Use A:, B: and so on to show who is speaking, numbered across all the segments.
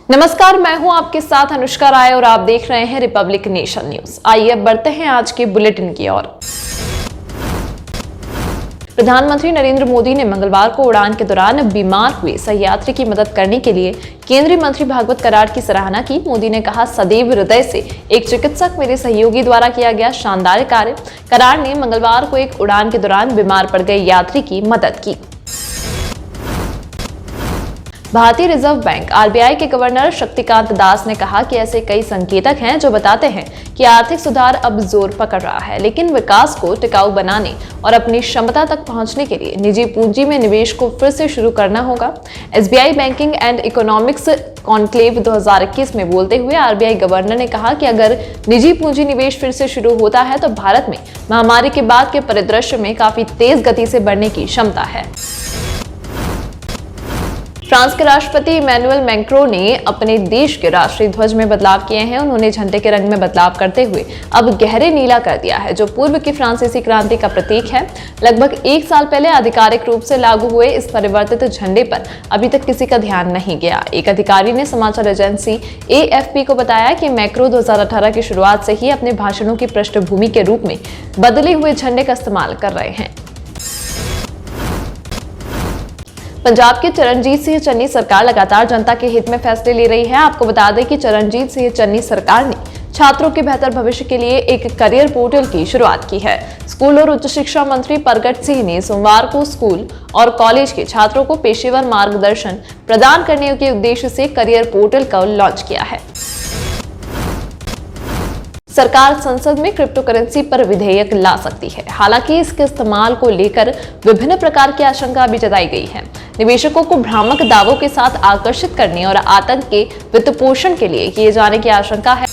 A: नमस्कार, मैं हूं आपके साथ अनुष्का राय और आप देख रहे हैं रिपब्लिक नेशन न्यूज। आइए अब बढ़ते हैं आज के बुलेटिन की ओर। प्रधानमंत्री नरेंद्र मोदी ने मंगलवार को उड़ान के दौरान बीमार हुए सहयात्री की मदद करने के लिए केंद्रीय मंत्री भागवत कराड़ की सराहना की। मोदी ने कहा, सदैव हृदय से एक चिकित्सक मेरे सहयोगी द्वारा किया गया शानदार कार्य। कराड़ ने मंगलवार को एक उड़ान के दौरान बीमार पड़ गए यात्री की मदद की। भारतीय रिजर्व बैंक आरबीआई के गवर्नर शक्तिकांत दास ने कहा कि ऐसे कई संकेतक हैं जो बताते हैं कि आर्थिक सुधार अब जोर पकड़ रहा है, लेकिन विकास को टिकाऊ बनाने और अपनी क्षमता तक पहुंचने के लिए निजी पूंजी में निवेश को फिर से शुरू करना होगा। SBI banking and economics conclave 2021 में बोलते हुए आरबीआई गवर्नर ने कहा कि अगर निजी पूंजी निवेश फिर से शुरू होता है तो भारत में महामारी के बाद के परिदृश्य में काफी तेज गति से बढ़ने की क्षमता है। फ्रांस के राष्ट्रपति इमैनुअल मैक्रों ने अपने देश के राष्ट्रीय ध्वज में बदलाव किए हैं। उन्होंने झंडे के रंग में बदलाव करते हुए अब गहरे नीला कर दिया है, जो पूर्व की फ्रांसीसी क्रांति का प्रतीक है। लगभग एक साल पहले आधिकारिक रूप से लागू हुए इस परिवर्तित झंडे पर अभी तक किसी का ध्यान नहीं गया। एक अधिकारी ने समाचार एजेंसी एएफपी को बताया कि मैक्रो 2018 की शुरुआत से ही अपने भाषणों की पृष्ठभूमि के रूप में बदले हुए झंडे का इस्तेमाल कर रहे हैं। पंजाब के चरणजीत सिंह चन्नी सरकार लगातार जनता के हित में फैसले ले रही है। आपको बता दें कि चरणजीत सिंह चन्नी सरकार ने छात्रों के बेहतर भविष्य के लिए एक करियर पोर्टल की शुरुआत की है। स्कूल और उच्च शिक्षा मंत्री परगट सिंह ने सोमवार को स्कूल और कॉलेज के छात्रों को पेशेवर मार्गदर्शन प्रदान करने के उद्देश्य से करियर पोर्टल का लॉन्च किया है। सरकार संसद में क्रिप्टो करेंसी पर विधेयक ला सकती है। हालांकि इसके इस्तेमाल को लेकर विभिन्न प्रकार की आशंका भी जताई गई है। निवेशकों को भ्रामक दावों के साथ आकर्षित करने और आतंक के वित्तपोषण के लिए किए जाने की आशंका है।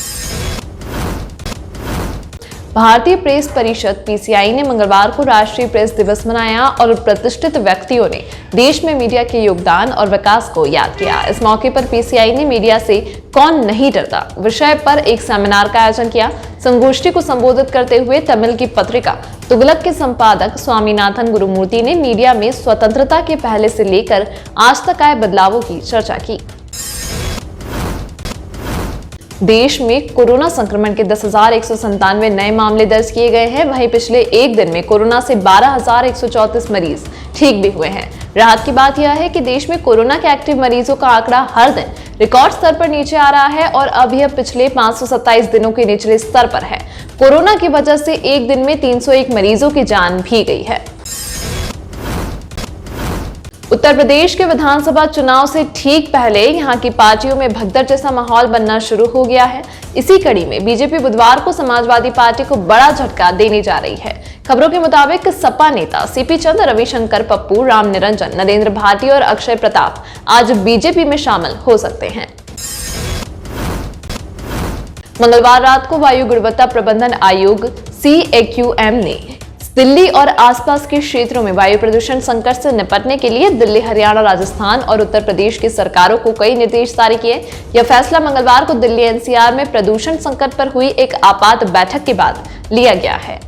A: भारतीय प्रेस परिषद पीसीआई ने मंगलवार को राष्ट्रीय प्रेस दिवस मनाया और प्रतिष्ठित व्यक्तियों ने देश में मीडिया के योगदान और विकास को याद किया। इस मौके पर पीसीआई ने मीडिया से कौन नहीं डरता विषय पर एक सेमिनार का आयोजन किया। संगोष्ठी को संबोधित करते हुए तमिल की पत्रिका तुगलक के संपादक स्वामीनाथन गुरुमूर्ति ने मीडिया में स्वतंत्रता के पहले से लेकर आज तक आए बदलावों की चर्चा की। देश में कोरोना संक्रमण के 10,197 नए मामले दर्ज किए गए हैं। वहीं पिछले एक दिन में कोरोना से 12,134 मरीज ठीक भी हुए हैं। राहत की बात यह है कि देश में कोरोना के एक्टिव मरीजों का आंकड़ा हर दिन रिकॉर्ड स्तर पर नीचे आ रहा है और अब यह पिछले 527 दिनों के निचले स्तर पर है। कोरोना की वजह से एक दिन में 301 मरीजों की जान भी गई है। उत्तर प्रदेश के विधानसभा चुनाव से ठीक पहले यहां की पार्टियों में भगदड़ जैसा माहौल बनना शुरू हो गया है। इसी कड़ी में बीजेपी बुधवार को समाजवादी पार्टी को बड़ा झटका देने जा रही है। खबरों के मुताबिक सपा नेता सीपी चंद, रविशंकर पप्पू, राम निरंजन, नरेंद्र भाटी और अक्षय प्रताप आज बीजेपी में शामिल हो सकते हैं। मंगलवार रात को वायु गुणवत्ता प्रबंधन आयोग CAQM ने दिल्ली और आसपास के क्षेत्रों में वायु प्रदूषण संकट से निपटने के लिए दिल्ली, हरियाणा, राजस्थान और उत्तर प्रदेश की सरकारों को कई निर्देश जारी किए। यह फैसला मंगलवार को दिल्ली NCR में प्रदूषण संकट पर हुई एक आपात बैठक के बाद लिया गया है।